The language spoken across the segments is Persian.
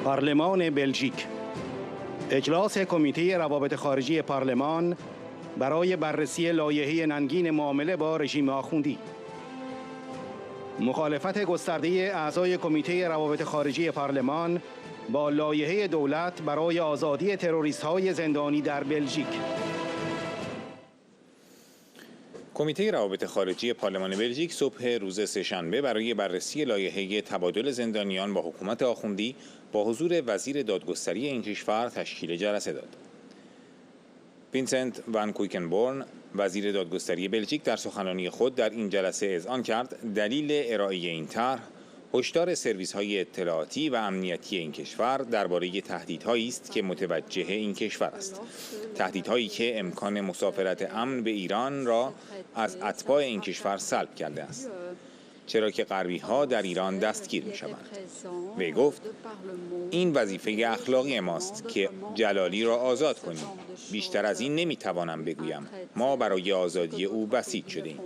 پارلمان بلژیک. اجلاس کمیته روابط خارجی پارلمان برای بررسی لایحه ننگین معامله با رژیم آخوندی. مخالفت گسترده اعضای کمیته روابط خارجی پارلمان با لایحه دولت برای آزادی تروریست‌های زندانی در بلژیک. کمیته روابط خارجی پارلمان بلژیک صبح روز سه‌شنبه برای بررسی لایحه تبادل زندانیان با حکومت آخوندی با حضور وزیر دادگستری این کشور تشکیل جلسه داد. وینسنت وان کویکنبورن، وزیر دادگستری بلژیک، در سخنرانی خود در این جلسه اذعان کرد دلیل ارائه این طرح هشدار سرویس‌های اطلاعاتی و امنیتی این کشور درباره تهدیدهایی است که متوجه این کشور است. تهدیدهایی که امکان مسافرت امن به ایران را از اتباع این کشور سلب کرده است، چرا که غربی‌ها در ایران دستگیر می‌شوند. وی گفت این وظیفه اخلاقی ماست که جلالی را آزاد کنیم. بیشتر از این نمی‌توانم بگویم. ما برای آزادی او بسیج شدیم.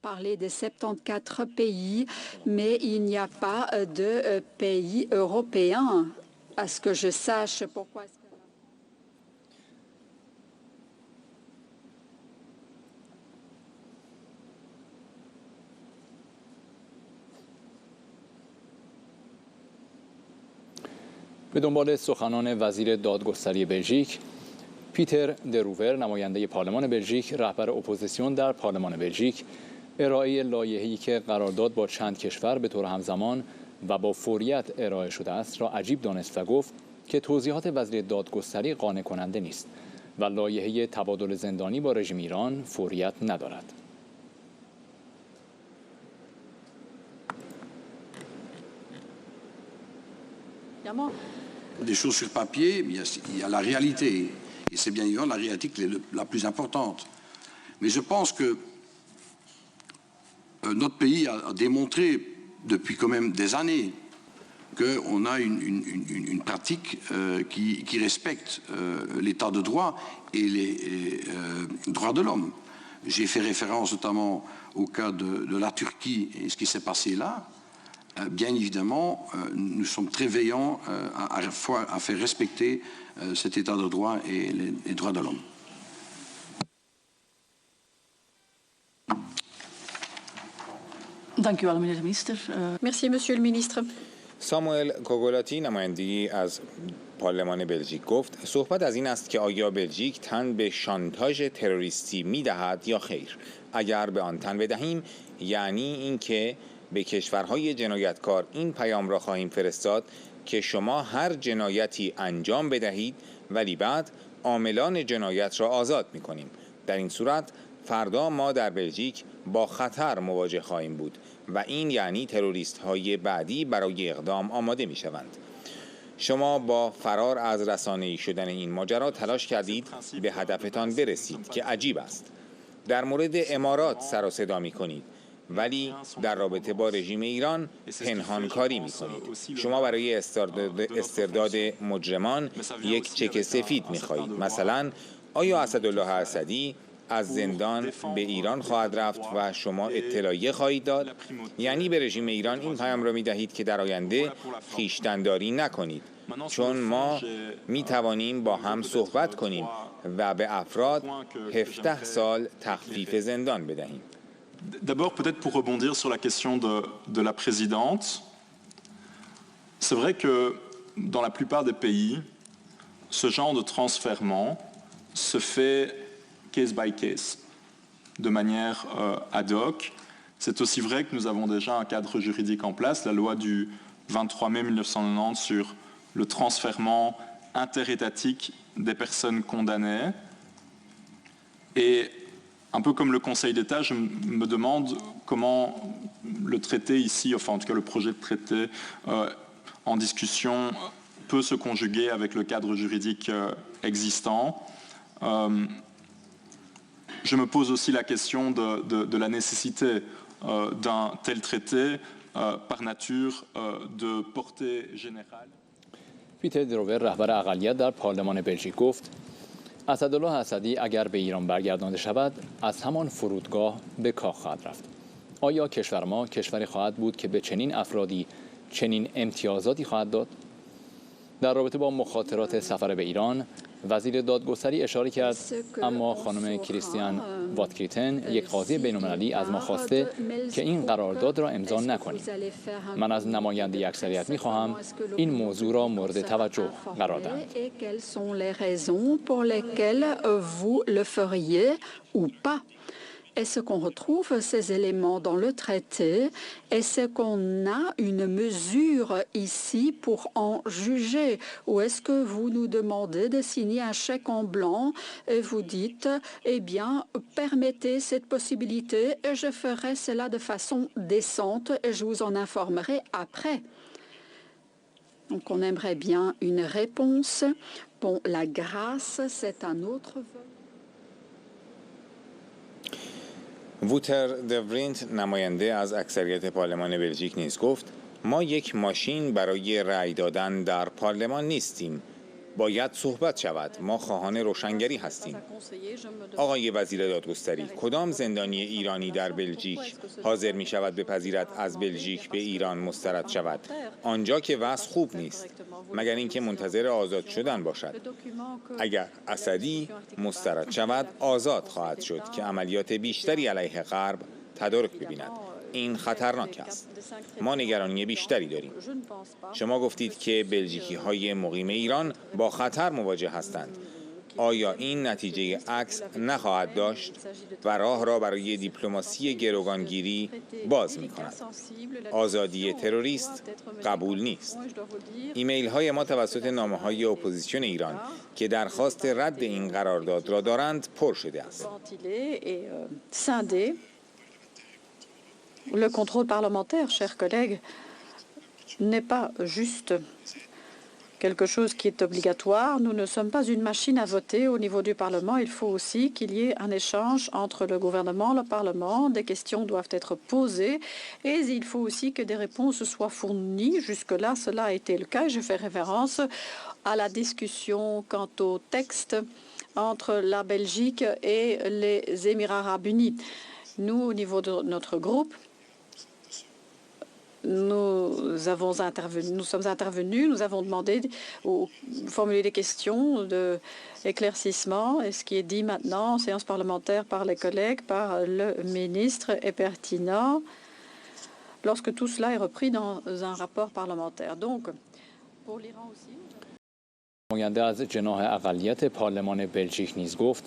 Parler des 74 pays, mais il n'y a pas de pays européens. À ce que je sache, pourquoi est-ce que... به دنبال سخنان وزیر دادگستری بلژیک، پیتر دروور، نماینده پارلمان بلژیک، رهبر اپوزیسیون در پارلمان بلژیک، ارائه لایحه‌ای که قرارداد با چند کشور به طور همزمان و با فوریت ارائه شده است را عجیب دانست و گفت که توضیحات وزیر دادگستری قانع کننده نیست و لایحه تبادل زندانی با رژیم ایران فوریت ندارد. Des choses sur papier, il y a la réalité. Et c'est bien évidemment la réalité qui est la plus importante. Mais je pense que notre pays a démontré depuis quand même des années qu'on a une pratique qui respecte l'état de droit et les droits de l'homme. J'ai fait référence notamment au cas de la Turquie et ce qui s'est passé là. Bien évidemment, nous sommes très veillants à faire respecter cet état de droit et les droits de l'homme. Dank u wel, meneer de minister. Merci, monsieur le ministre. ساموئل کوگولاتی، نمایندگی از پارلمان بلژیک، گفت صحبت از این است که آیا بلژیک تن به شانتاژ تروریستی می‌دهد یا خیر. اگر به آن تن بدهیم یعنی اینکه به کشورهای جنایتکار این پیام را خواهیم فرستاد که شما هر جنایتی انجام بدهید ولی بعد عاملان جنایت را آزاد می‌کنیم. در این صورت فردا ما در بلژیک با خطر مواجه خواهیم بود و این یعنی تروریست‌های بعدی برای اقدام آماده می‌شوند. شما با فرار از رسانه‌ای شدن این ماجرا تلاش کردید به هدفتان برسید که عجیب است. در مورد امارات سر و صدا می‌کنید ولی در رابطه با رژیم ایران پنهان کاری می‌کنید. شما برای استرداد مجرمان یک چک سفید می‌خواهید. مثلا آیا اسدالله اسدی از زندان به ایران خواهد رفت و شما اطلاعیه خواهید داد؟ یعنی به رژیم ایران این پیام را می‌دهید که در آینده خویشتن‌داری نکنید، چون ما می‌توانیم با هم صحبت کنیم و به افراد 17 سال تخفیف زندان بدهیم. D'abord, peut-être pour rebondir sur la question de la présidente, c'est vrai que dans la plupart des pays, ce genre de transfèrement se fait case by case, de manière ad hoc. C'est aussi vrai que nous avons déjà un cadre juridique en place, la loi du 23 mai 1990 sur le transfèrement interétatique des personnes condamnées. Et un peu comme le Conseil d'État, je me demande comment le traité ici, enfin en tout cas le projet de traité en discussion peut se conjuguer avec le cadre juridique existant. Je me pose aussi la question de la nécessité d'un tel traité par nature de portée générale. پیتر دروور، رهبر اقلیت در پارلمان بلژیک، گفت اسدالله اسدی اگر به ایران برگردانده شود از همان فرودگاه به کاخ خواهد رفت. آیا کشور ما کشوری خواهد بود که به چنین افرادی چنین امتیازاتی خواهد داد؟ در رابطه با مخاطرات سفر به ایران، وزیر دادگستری اشاره کرد اما خانم کریستیان واتکریتن، یک قاضی بین‌المللی، از ما خواسته که این قرارداد را امضا نکنیم. من از نماینده اکثریت می‌خواهم این موضوع را مورد توجه قرار دهند. Est-ce qu'on retrouve ces éléments dans le traité? Est-ce qu'on a une mesure ici pour en juger? Ou est-ce que vous nous demandez de signer un chèque en blanc et vous dites, eh bien, permettez cette possibilité et je ferai cela de façon décente et je vous en informerai après. Donc, on aimerait bien une réponse. Bon, la grâce, c'est un autre volet. ووتر دورینت، نماینده از اکثریت پارلمان بلژیک، نیز گفت ما یک ماشین برای رأی دادن در پارلمان نیستیم. باید صحبت شود. ما خواهان روشنگری هستیم. آقای وزیر دادگستری، کدام زندانی ایرانی در بلژیک حاضر می شود بپذیرد از بلژیک به ایران مسترد شود؟ آنجا که وضع خوب نیست، مگر اینکه منتظر آزاد شدن باشد. اگر اسدی مسترد شود، آزاد خواهد شد که عملیات بیشتری علیه غرب تدارک ببیند. این خطرناک است. ما نگرانی بیشتری داریم. شما گفتید که بلژیکی‌های مقیم ایران با خطر مواجه هستند. آیا این نتیجه عکس نخواهد داشت و راه را برای دیپلماسی گروگانگیری باز می‌کند؟ آزادی تروریست قبول نیست. ایمیل های ما توسط نامه‌های اپوزیسیون ایران که درخواست رد این قرارداد را دارند پر شده است. Le contrôle parlementaire, chers collègues, n'est pas juste quelque chose qui est obligatoire. Nous ne sommes pas une machine à voter au niveau du Parlement. Il faut aussi qu'il y ait un échange entre le gouvernement et le Parlement. Des questions doivent être posées et il faut aussi que des réponses soient fournies. Jusque-là, cela a été le cas. Je fais référence à la discussion quant au texte entre la Belgique et les Émirats arabes unis. Nous, au niveau de notre groupe, nous sommes intervenus, nous avons demandé ou formulé des questions d'éclaircissement. Et ce qui est dit maintenant en séance parlementaire par les collègues, par le ministre, est pertinent lorsque tout cela est repris dans un rapport parlementaire. Donc, pour l'Iran aussi. نماینده از جناح اقلیت پارلمان بلژیک نیز گفت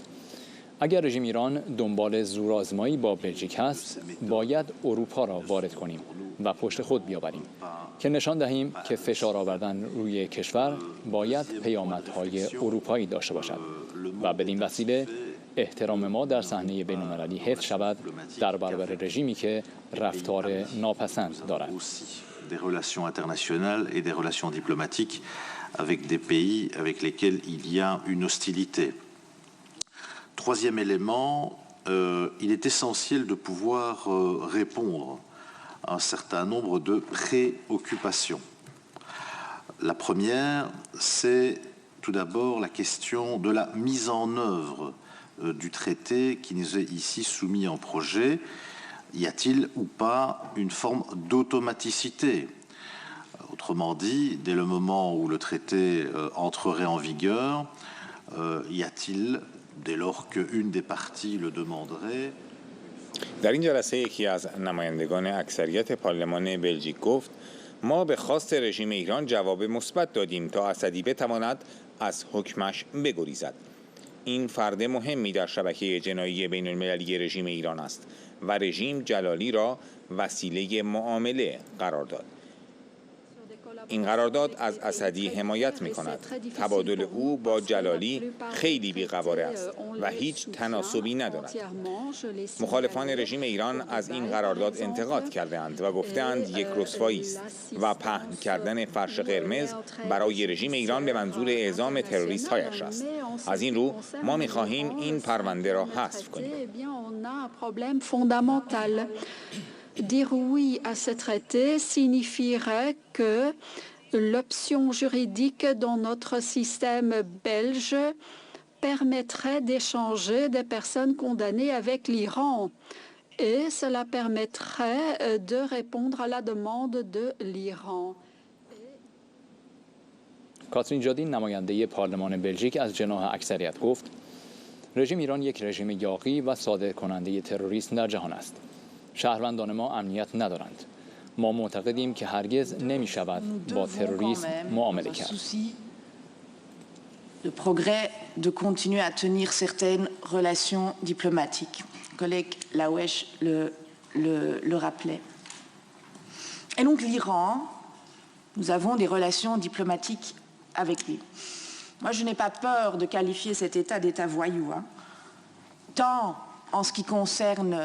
اگر رژیم ایران دنبال زورآزمایی با بلژیک است، باید اروپا را وارد کنیم و پشت خود بیاوریم که نشان دهیم که فشار آوردن روی کشور باید پیامدهای اروپایی داشته باشد و بدین وسیله احترام ما در صحنه بین‌المللی حفظ شود در برابر رژیمی که رفتار ناپسند دارد. Des relations internationales et des relations diplomatiques avec des pays avec lesquels il y a une hostilité. Troisième élément, il est essentiel de pouvoir répondre à un certain nombre de préoccupations. La première, c'est tout d'abord la question de la mise en œuvre du traité qui nous est ici soumis en projet. Y a-t-il ou pas une forme d'automaticité? Autrement dit, dès le moment où le traité entrerait en vigueur, y a-t-il, dès lors qu'une des parties le demanderait. در این جلسه یکی از نمایندگان اکثریت پارلمان بلژیک گفت ما به خواست رژیم ایران جواب مثبت دادیم تا اسدی بتواند از حکمش بگریزد. این فرد مهمی در شبکه جنایی بین المللی رژیم ایران است و رژیم جلالی را وسیله معامله قرار داد. این قرارداد از اسدی حمایت می کند. تبادل او با جلالی خیلی بی‌قواره است و هیچ تناسبی ندارد. مخالفان رژیم ایران از این قرارداد انتقاد کردند و گفتند یک رسوایی است و پهن کردن فرش قرمز برای رژیم ایران به منظور اعزام تروریست‌هایش است. از این رو ما می‌خواهیم این پرونده را حذف کنیم. Dire oui à ce traité signifierait que l'option juridique dans notre système belge permettrait d'échanger des personnes condamnées avec l'Iran. et cela permettrait de répondre à la demande de l'Iran. کاترین جادین نماینده پارلمان بلژیک از جناح اکثریت گفت رژیم ایران یک رژیم یاغی و صادر کننده تروریسم در جهان است. شهروندان ما امنیت ندارند. ما معتقدیم که هرگز نمی شود با تروریسم معامله کرد. De progrès, de continuer à tenir certaines relations diplomatiques. Le collègue Laouesh le rappelait. Et donc l'Iran, nous avons des relations diplomatiques avec lui. Moi, je n'ai pas peur de qualifier cet État d'État voyou, tant en ce qui concerne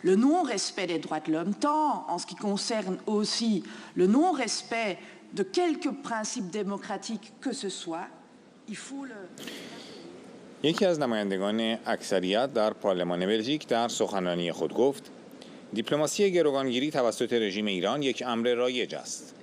le non-respect des droits de l'homme, tant en ce qui concerne aussi le non-respect de quelques principes démocratiques que ce soit. Il faut le... یکی از نمایندگان اکثریت در پارلمان بلژیک در سخنرانی خود گفت دیپلماسی گروگانگیری توسط رژیم ایران یک امر رایج است.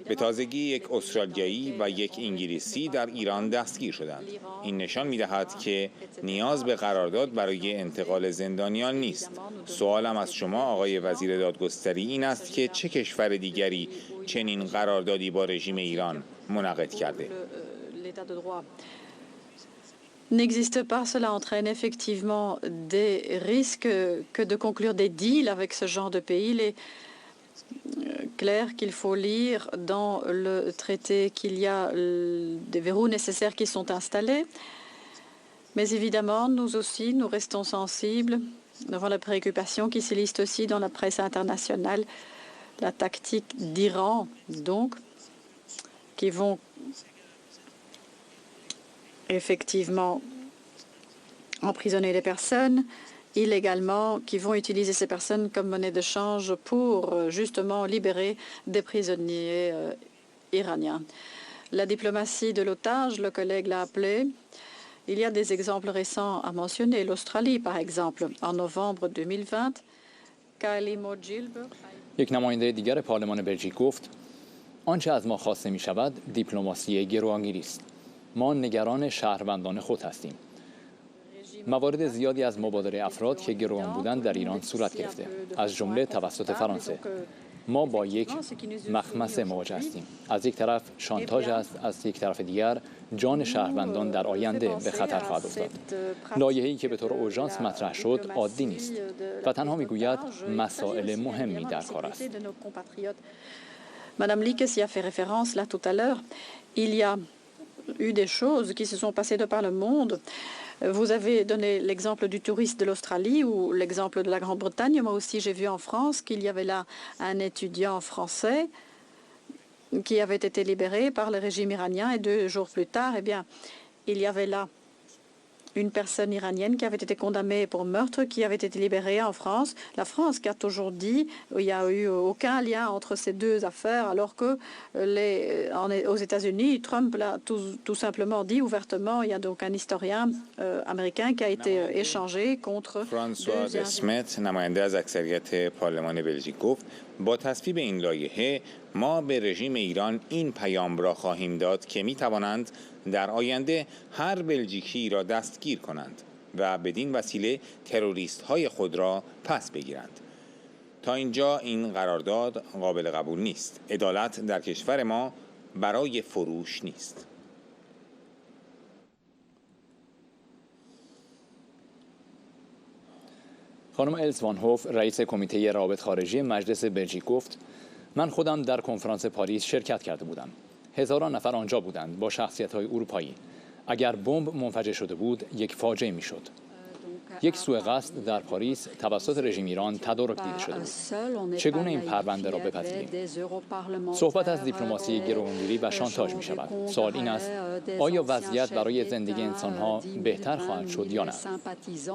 به تازگی یک استرالیایی و یک انگلیسی در ایران دستگیر شدند. این نشان می‌دهد که نیاز به قرارداد برای انتقال زندانیان نیست. سوالم از شما آقای وزیر دادگستری این است که چه کشور دیگری چنین قراردادی با رژیم ایران منعقد کرده؟ N'existe pas, cela entraîne effectivement des risques que de conclure des deals avec ce genre de pays. Il est clair qu'il faut lire dans le traité qu'il y a des verrous nécessaires qui sont installés. Mais évidemment, nous aussi, nous restons sensibles devant la préoccupation qui se liste aussi dans la presse internationale, la tactique d'Iran, donc, qui vont effectivement emprisonner les personnes illégalement, qui vont utiliser ces personnes comme monnaie de change pour justement libérer des prisonniers iraniens. La diplomatie de l'otage, le collègue l'a appelé. Il y a des exemples récents à mentionner. L'Australie, par exemple, en novembre 2020, Kylie Moe-Gilbert. یک نماینده دیگر پارلمان بلژیک گفت آنچه از ما خواسته می شود دیپلماسی گروگانگیری است. ما نگران شهروندان خود هستیم. موارد زیادی از مبادله افراد که گروگان بودند در ایران صورت گرفته، از جمله توسط فرانسه. ما با یک مخمسه مواجه هستیم. از یک طرف شانتاژ است، از یک طرف دیگر جان شهروندان در آینده به خطر خواهد افتاد. لایحه‌ای که به طور اورژانس مطرح شد عادی نیست و تنها میگوید مسائل مهمی در کار است. Madame Likes y a fait référence là tout à l'heure. Il y a eu des choses qui se sont passées de par le monde. Vous avez donné l'exemple du touriste de l'Australie ou l'exemple de la Grande-Bretagne. Moi aussi, j'ai vu en France qu'il y avait là un étudiant français qui avait été libéré par le régime iranien et 2 jours plus tard, eh bien, il y avait là une personne iranienne qui avait été condamnée pour meurtre, qui avait été libérée en France. La France qui a toujours dit qu'il n'y a eu aucun lien entre ces 2 affaires, alors que aux États-Unis, Trump l'a tout simplement dit ouvertement. Il y a donc un historien américain qui a été échangé contre فرانسواز اسمت نماینده از اکثریت پارلمان بلژیک گفت با تصویب این لایحه ما به رژیم ایران این پیام را خواهیم داد که می توانند در آینده هر بلژیکی را دستگیر کنند و بدین وسیله تروریست های خود را پس بگیرند. تا اینجا این قرارداد قابل قبول نیست. عدالت در کشور ما برای فروش نیست. خانم الز وان هوف رئیس کمیته روابط خارجی مجلس بلژیک گفت من خودم در کنفرانس پاریس شرکت کرده بودم. هزاران نفر آنجا بودند با شخصیت‌های اروپایی. اگر بمب منفجر شده بود یک فاجعه میشد. یک سوء قصد در پاریس توسط رژیم ایران تدارک دیده شده بود. چگونه این پرونده را بپذیریم؟ صحبت از دیپلماسی گروگانگیری و شانتاژ می شود. سوال این است آیا وضعیت برای زندگی انسانها بهتر خواهد شد یا نه؟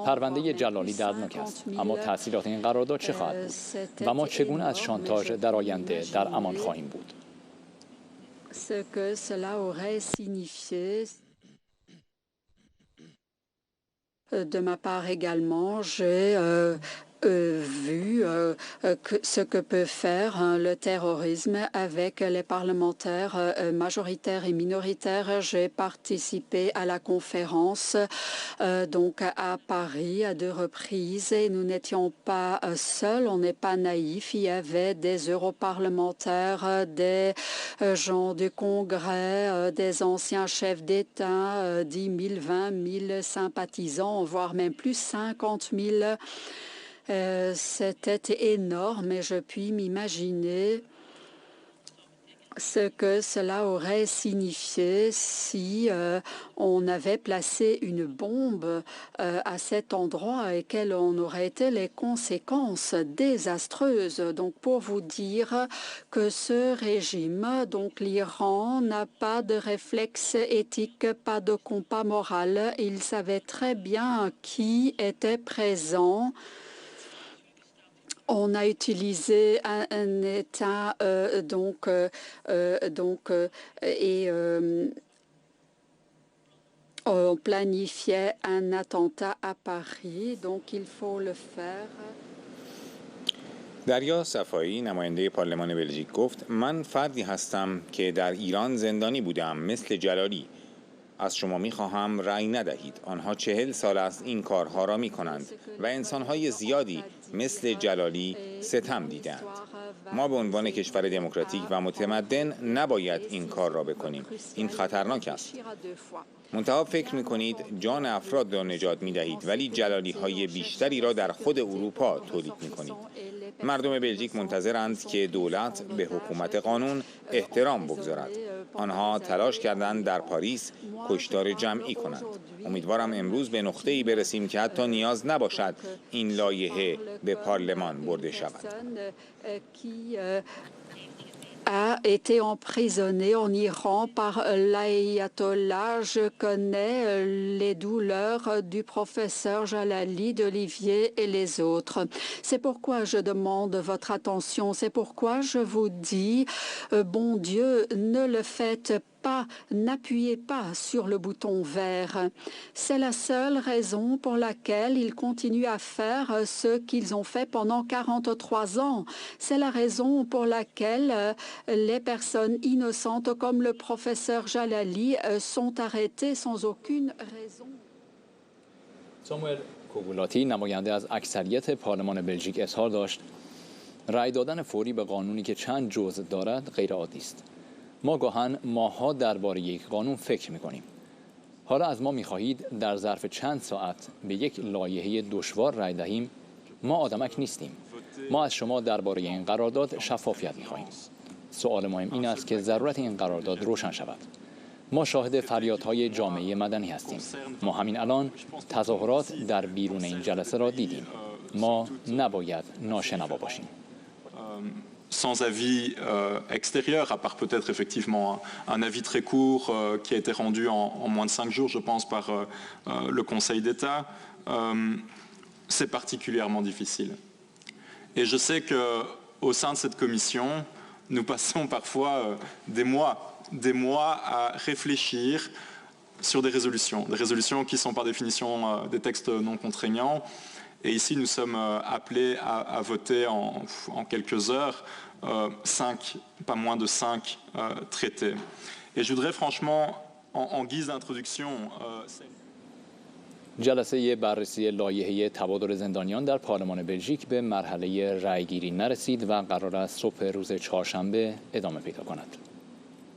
پرونده جلالی دردناک است، اما تأثیرات این قرارداد چه خواهد بود و ما چگونه از شانتاژ در آینده در امان خواهیم بود؟ De ma part également, j'ai vu ce que peut faire le terrorisme avec les parlementaires majoritaires et minoritaires. J'ai participé à la conférence donc à Paris à 2 reprises et nous n'étions pas seuls, on n'est pas naïfs. Il y avait des europarlementaires, des gens du Congrès, des anciens chefs d'État, 10 000, 20 000 sympathisants, voire même plus 50 000. C'était énorme et je puis m'imaginer ce que cela aurait signifié si on avait placé une bombe à cet endroit et quelles en auraient été les conséquences désastreuses. Donc, pour vous dire que ce régime, donc l'Iran, n'a pas de réflexe éthique, pas de compas moral. Il savait très bien qui était présent. On a utilisé un État on planifiait un attentat à Paris, donc il faut le faire. دریا صفایی نماینده پارلمان بلژیک گفت من فردی هستم که در ایران زندانی بودم مثل جلالی. از شما می‌خواهم رأی ندهید. آنها 40 سال است این کارها را می‌کنند و انسان‌های زیادی مثل جلالی ستم دیدند. ما به عنوان کشور دموکراتیک و متمدن نباید این کار را بکنیم. این خطرناک است. منتها فکر می‌کنید جان افراد را نجات می‌دهید ولی جلالی‌های بیشتری را در خود اروپا تولید می‌کنید. مردم بلژیک منتظرند که دولت به حکومت قانون احترام بگذارد. آنها تلاش کردند در پاریس کشتار جمعی کنند. امیدوارم امروز به نقطه‌ای برسیم که حتی نیاز نباشد این لایحه به پارلمان برده شود. A été emprisonné en Iran par l'ayatollah. Je connais les douleurs du professeur Jalali, d'Olivier et les autres. C'est pourquoi je demande votre attention. C'est pourquoi je vous dis, bon Dieu, ne le faites pas, n'appuyez pas sur le bouton vert. C'est la seule raison pour laquelle ils continuent à faire ce qu'ils ont fait pendant 43 ans. C'est la raison pour laquelle les personnes innocentes comme le professeur Jalali sont arrêtées sans aucune raison. ساموئل کوگولاتی نماینده از اکثریت پارلمان بلژیک اظهار داشت رأی دادن فوری به قانونی که چند جزء دارد غیر عادی است. ما گاهن ماه‌ها درباره یک قانون فکر می‌کنیم. حالا از ما می‌خواهید در ظرف چند ساعت به یک لایحه دشوار رأی دهیم. ما آدمک نیستیم. ما از شما درباره این قرارداد شفافیت می‌خواهیم. سوال مهم این است که ضرورت این قرارداد روشن شود. ما شاهد فریادهای جامعه مدنی هستیم. ما همین الان تظاهرات در بیرون این جلسه را دیدیم. ما نباید ناشنوا باشیم. Sans avis extérieur, à part peut-être effectivement un avis très court qui a été rendu en moins de 5 jours, je pense, par le Conseil d'État, c'est particulièrement difficile. Et je sais qu'au sein de cette commission, nous passons parfois des mois à réfléchir sur des résolutions qui sont par définition des textes non contraignants. Et ici, nous sommes appelés à voter en quelques heures 5, pas moins de 5 traités. Et je voudrais franchement, en guise d'introduction... جلسه بررسی لایحه تبادل زندانیان در پارلمان بلژیک به مرحله رأیگیری نرسید و قرار است صبح روز چهارشنبه ادامه پیدا کند.